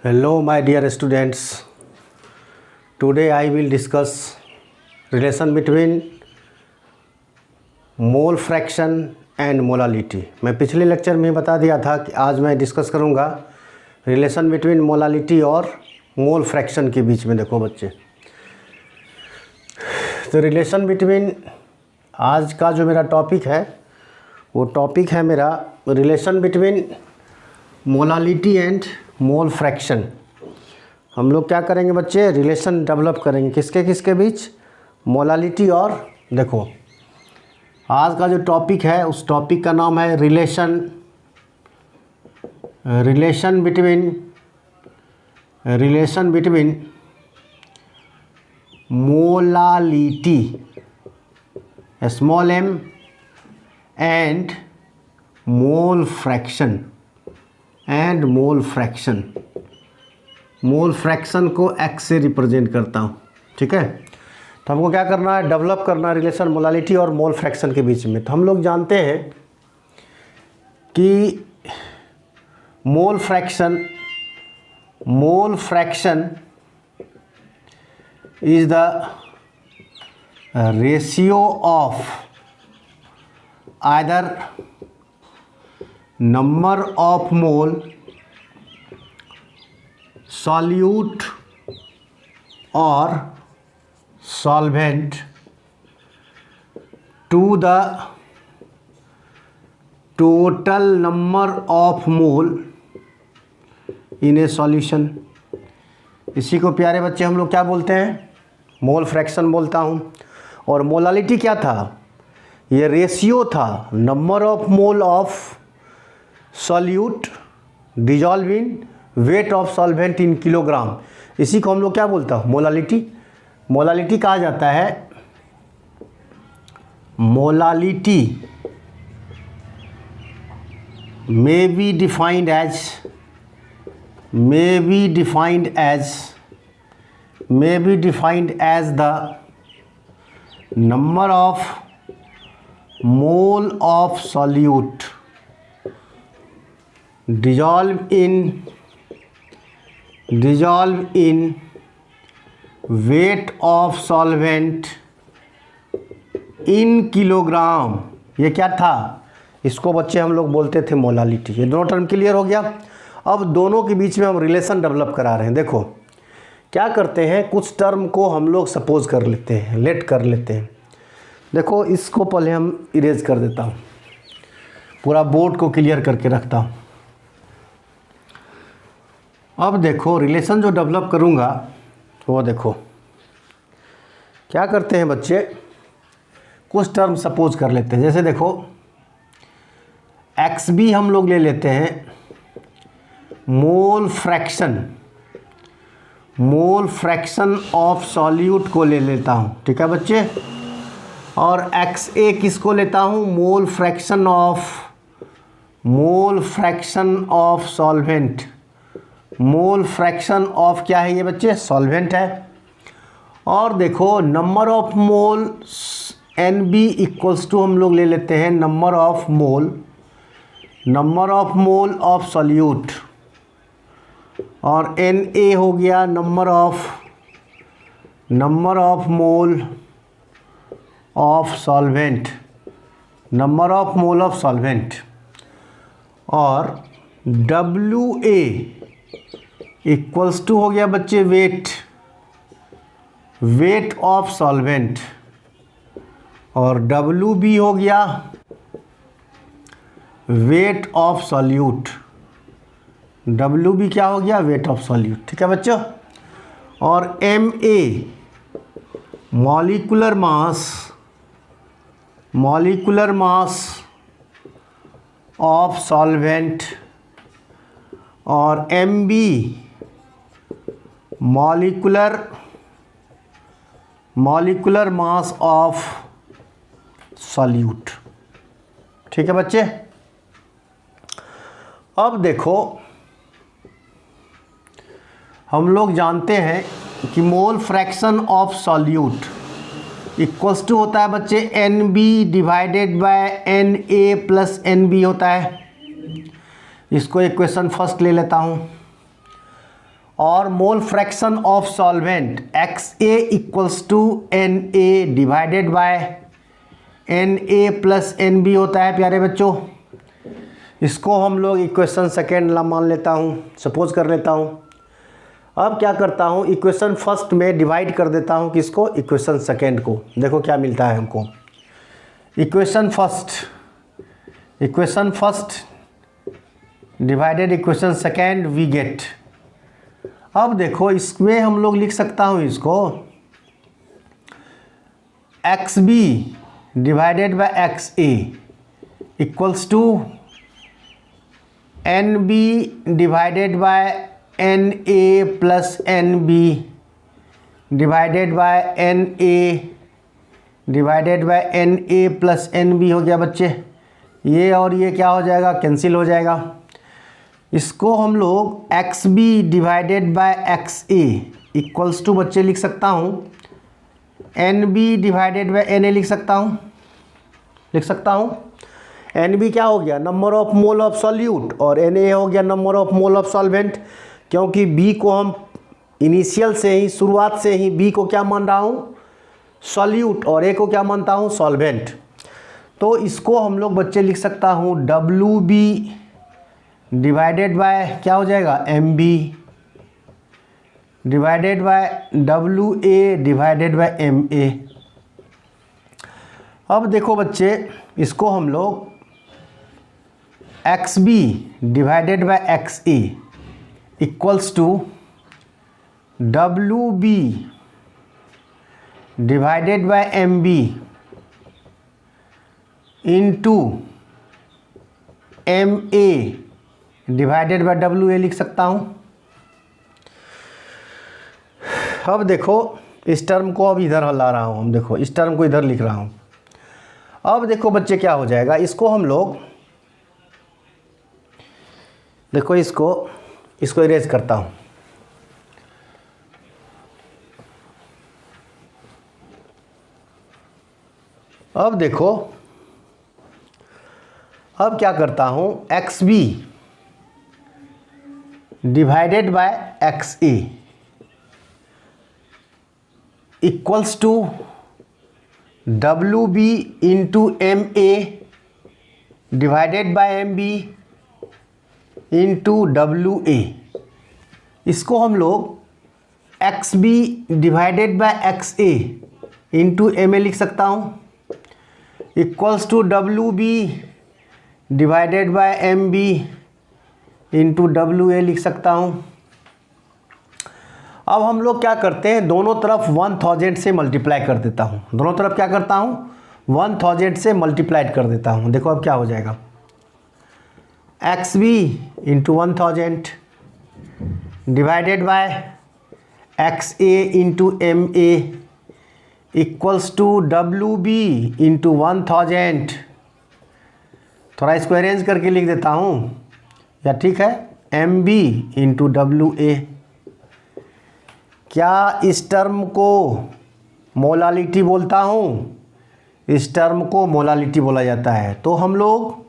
Hello my dear students. Today I will discuss relation between mole fraction and molality. मैं पिछले lecture में बता दिया था कि आज मैं डिस्कस करूंगा रिलेशन बिटवीन मोलालिटी और मोल फ्रैक्शन के बीच में। देखो बच्चे, तो रिलेशन बिटवीन आज का जो मेरा टॉपिक है वो टॉपिक है मेरा relation between molality and mole fraction. हम लोग क्या करेंगे बच्चे, रिलेशन डेवलप करेंगे किसके किसके बीच, मोलालिटी और, देखो आज का जो टॉपिक है उस टॉपिक का नाम है relation between molality small m and mole fraction mole fraction को x से रिप्रेजेंट करता हूँ। ठीक है, तो हमको क्या करना है, डेवलप करना है रिलेशन मोलालिटी और मोल फ्रैक्शन के बीच में। तो हम लोग जानते हैं कि mole fraction is the ratio of either number of mole solute or solvent to the total number of mole in a solution। इसी को प्यारे बच्चे हम लोग क्या बोलते हैं, मोल फ्रैक्शन बोलता हूँ। और मोलालिटी क्या था, ये रेशियो था number of mole of solute dissolve in wait of solvent in kilogram. इसी को हम लोग क्या बोलता है, मोलालिटी कहा जाता है। Molality may be defined as the number of mole of solute dissolve in weight of solvent in kilogram. ये क्या था, इसको बच्चे हम लोग बोलते थे मोलालिटी। ये दोनों टर्म क्लियर हो गया। अब दोनों के बीच में हम रिलेशन डेवलप करा रहे हैं। देखो क्या करते हैं, कुछ टर्म को हम लोग सपोज कर लेते हैं, लेट कर लेते हैं। देखो इसको पहले हम इरेज कर देता हूँ, पूरा बोर्ड को क्लियर करके रखता हूँ। अब देखो रिलेशन जो डेवलप करूँगा तो वो देखो क्या करते हैं बच्चे, कुछ टर्म सपोज कर लेते हैं। जैसे देखो एक्स बी हम लोग ले लेते हैं, मोल फ्रैक्शन ऑफ सॉल्यूट को ले लेता हूँ। ठीक है बच्चे, और एक्स ए किसको लेता हूँ, mole fraction of solvent. Mole fraction of क्या है ये बच्चे, सॉल्वेंट है। और देखो number of mole N B equals to हम लोग ले लेते हैं number of mole of solute, और एन ए हो गया number of mole of solvent, और डब्ल्यू ए इक्वल्स टू हो गया बच्चे वेट ऑफ सॉल्वेंट, और डब्ल्यू बी हो गया weight of solute. W B क्या हो गया, वेट ऑफ सॉल्यूट। ठीक है बच्चों, और M A molecular mass of solvent, और M B molecular mass of solute. ठीक है बच्चे, अब देखो हम लोग जानते हैं कि mole fraction of solute equals to होता है बच्चे N B divided by N A plus N B होता है। इसको इक्वेशन फर्स्ट ले लेता हूँ। और mole fraction of solvent XA equals to NA divided by NA plus NB होता है प्यारे बच्चों। इसको हम लोग इक्वेशन सेकेंड मान लेता हूँ, सपोज कर लेता हूँ। अब क्या करता हूँ, इक्वेशन फर्स्ट में डिवाइड कर देता हूँ किसको, इक्वेशन सेकेंड को। देखो क्या मिलता है हमको, equation first divided equation second we get. अब देखो इसमें हम लोग लिख सकता हूँ इसको XB divided by XA equals to NB divided by NA plus NB divided by NA divided by NA plus NB हो गया बच्चे। ये और ये क्या हो जाएगा, कैंसिल हो जाएगा। इसको हम लोग XB divided by XA equals to बच्चे लिख सकता हूँ NB डिवाइडेड बाय NA लिख सकता हूँ। NB क्या हो गया, number of mole of solute, और NA हो गया number of mole of solvent. क्योंकि B को हम इनिशियल से ही, शुरुआत से ही B को क्या मान रहा हूँ, सॉल्यूट, और A को क्या मानता हूँ, सॉल्वेंट। तो इसको हम लोग बच्चे लिख सकता हूँ WB डिवाइडेड बाय क्या हो जाएगा, MB divided by WA divided by MA। अब देखो बच्चे इसको हम लोग XB divided by XA equals to WB divided by MB into MA divided by WA लिख सकता हूँ। अब देखो इस टर्म को अब इधर ला रहा हूँ, हम देखो इस टर्म को इधर लिख रहा हूँ। अब देखो बच्चे क्या हो जाएगा, इसको हम लोग देखो इसको इरेज करता हूँ। अब देखो अब क्या करता हूँ, XB divided by XA equals to WB into MA divided by MB into WA। इसको हम लोग XB divided by XA into MA लिख सकता हूँ equals to WB divided by MB into WA लिख सकता हूँ। अब हम लोग क्या करते हैं, दोनों तरफ 1000 से मल्टीप्लाई कर देता हूँ। दोनों तरफ क्या करता हूँ, 1000 से मल्टीप्लाइड कर देता हूँ। देखो अब क्या हो जाएगा, XB into 1000 divided by XA into MA equals to WB into 1000। थोड़ा इसको अरेंज करके लिख देता हूँ, या ठीक है, MB इंटू WA। क्या इस टर्म को मोलालिटी बोलता हूँ, इस टर्म को मोलालिटी बोला जाता है। तो हम लोग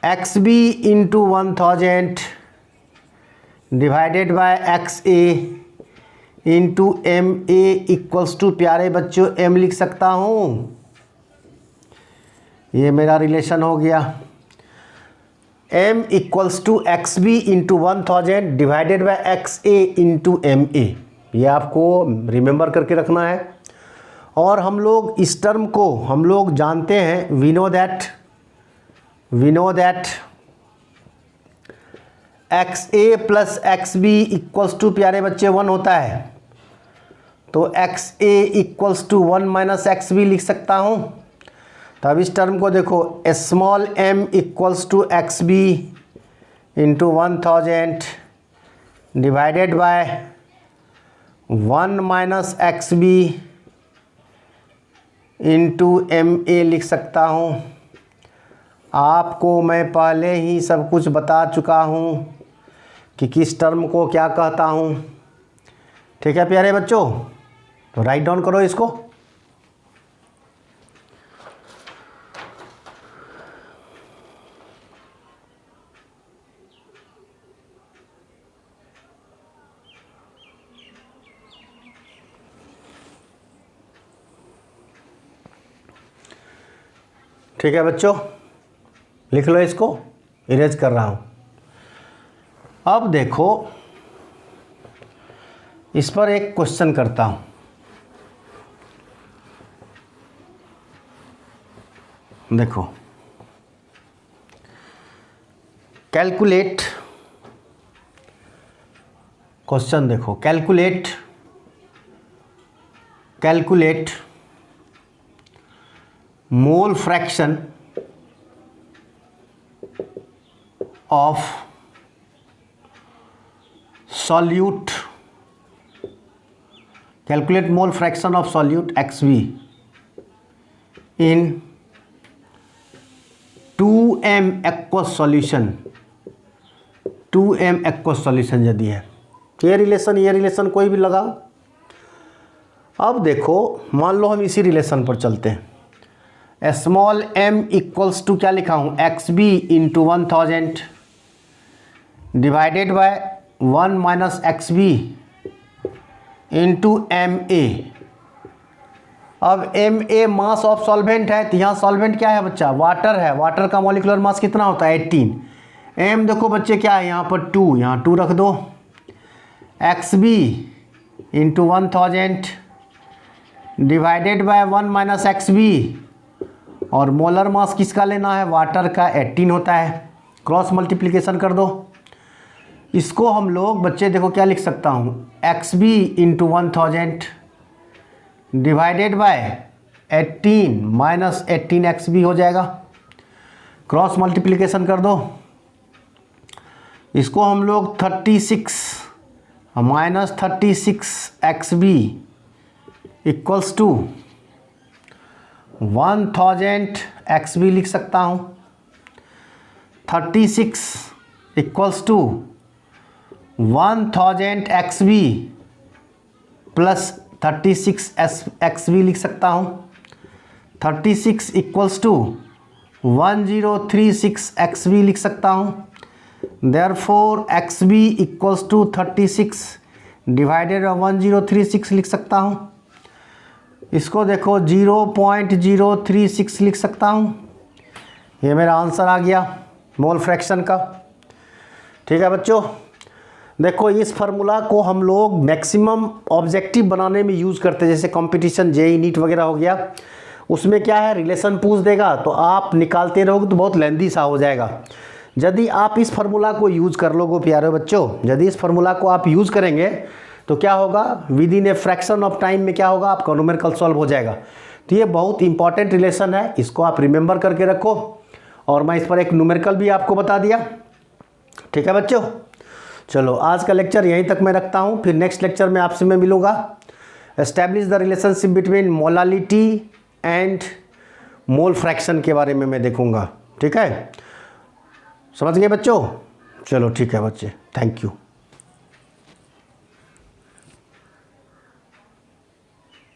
XB into 1000 divided by XA into MA equals to प्यारे बच्चों M लिख सकता हूँ। ये मेरा रिलेशन हो गया, M equals to XB into 1000 divided by XA into MA। ये आपको रिमेंबर करके रखना है। और हम लोग इस टर्म को हम लोग जानते हैं, we know that XA plus XB equals to प्यारे बच्चे 1 होता है। तो XA equals to 1 minus XB लिख सकता हूँ। तब इस टर्म को देखो, small m equals to XB into 1000 divided by 1 minus XB into MA लिख सकता हूँ। आपको मैं पहले ही सब कुछ बता चुका हूँ कि किस टर्म को क्या कहता हूँ। ठीक है प्यारे बच्चों, तो राइट डाउन करो इसको। ठीक है बच्चों, लिख लो इसको, इरेज कर रहा हूँ। अब देखो इस पर एक क्वेश्चन करता हूँ। देखो, कैलकुलेट, क्वेश्चन देखो, calculate mole fraction of solute, calculate mole fraction of solute XB in 2m aqueous solution, 2m aqueous solution यदि है, ये रिलेशन कोई भी लगाओ। अब देखो, मान लो हम इसी रिलेशन पर चलते हैं। स्मॉल m इक्वल्स टू क्या लिखा हूँ, XB into 1000 divided by 1 minus XB into MA। अब MA मास ऑफ सॉल्वेंट है, तो यहाँ सॉल्वेंट क्या है बच्चा, वाटर है। वाटर का मॉलिक्यूलर मास कितना होता है, 18। M देखो बच्चे क्या है, यहाँ पर 2, यहाँ 2 रख दो। XB into 1000 divided by 1 minus XB, और मोलर मास किसका लेना है, वाटर का, 18 होता है। क्रॉस मल्टीप्लिकेशन कर दो। इसको हम लोग बच्चे देखो क्या लिख सकता हूँ, XB into 1000 divided bye 18 minus 18 XB हो जाएगा। क्रॉस मल्टीप्लिकेशन कर दो। इसको हम लोग 36 minus 36 XB equals to 1000 XB लिख सकता हूँ। 36 equals to 1000 XB plus 36 XB लिख सकता हूँ। 36 इक्वल्स टू 1036 XB लिख सकता हूँ। Therefore XB equals to 36 divided by 1036 लिख सकता हूँ। इसको देखो 0.036 लिख सकता हूँ। ये मेरा आंसर आ गया मोल फ्रैक्शन का। ठीक है बच्चों, देखो इस फार्मूला को हम लोग मैक्सिमम ऑब्जेक्टिव बनाने में यूज़ करते हैं, जैसे कंपटीशन जेई नीट वगैरह हो गया, उसमें क्या है रिलेशन पूछ देगा तो आप निकालते रहोगे तो बहुत लेंदी सा हो जाएगा। यदि आप इस फार्मूला को यूज़ कर लोगे प्यारे बच्चों, यदि इस फार्मूला को आप यूज़ करेंगे तो क्या होगा, with in a fraction of time में क्या होगा, आपका न्यूमेरिकल सॉल्व हो जाएगा। तो ये बहुत इंपॉर्टेंट रिलेशन है, इसको आप रिमेंबर करके रखो। और मैं इस पर एक न्यूमेरिकल भी आपको बता दिया। ठीक है बच्चों, चलो आज का लेक्चर यहीं तक मैं रखता हूँ, फिर नेक्स्ट लेक्चर में आपसे मैं मिलूँगा। Establish the relationship between molality and mole fraction के बारे में मैं देखूँगा। ठीक है, समझ गए बच्चों? चलो ठीक है बच्चे, थैंक यू।